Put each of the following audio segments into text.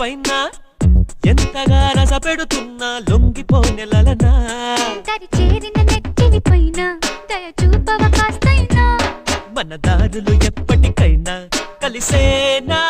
పైన ఎంతగా రస పెడుతున్నా లొంగిపోనెలనా దరి చేరిన నెట్టిని పైన దయ చూపవ కాస్తైనా మన దారులు ఎప్పటికైనా కలిసేనా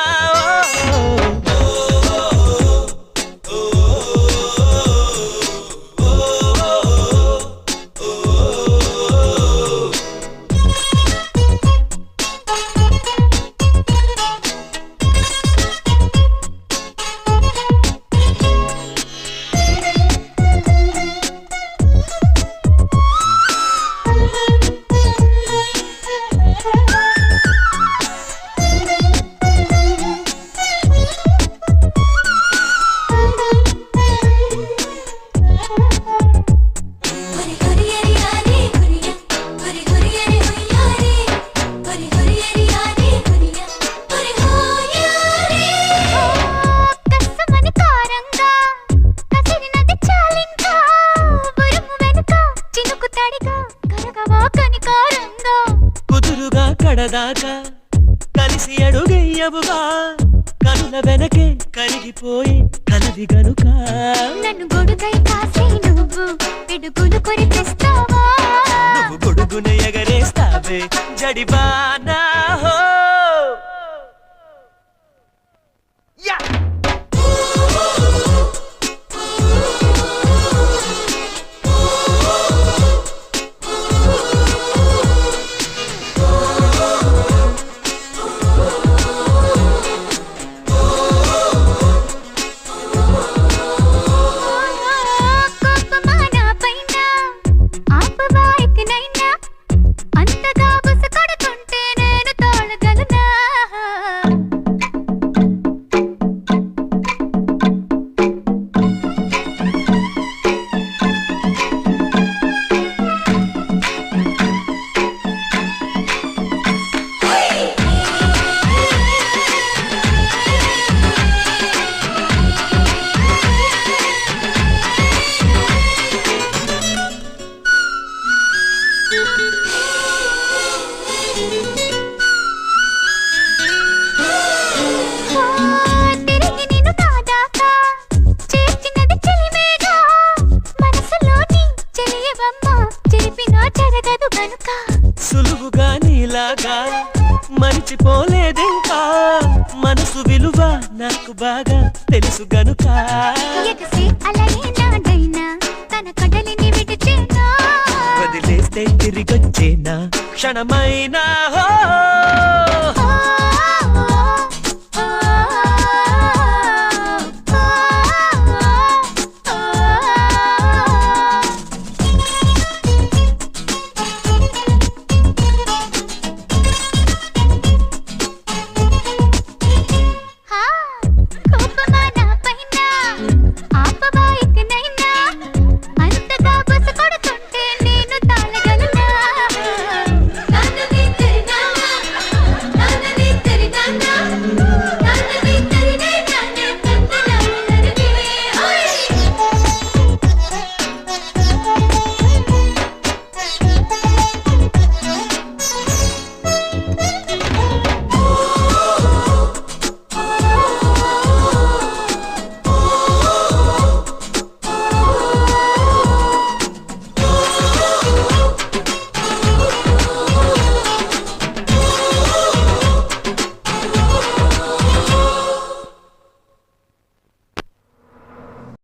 కుదురుగా కడదాకా కలిసి అడుగయ్యవుగా కనుల వెనకే కరిగిపోయి కలవి గనుక నన్ను గొడుగై కాసే నువ్వు పిడుగులు కొరిపిస్తావా నువ్వు గొడుగున ఎగరేస్తావే జడివానా హో యా సులువుగా నీలాగా మరిచిపోలేదింకా మనసు విలువ నాకు బాగా తెలుసు గనుక వదిలేస్తే తిరిగొచ్చేనా క్షణమైనా హో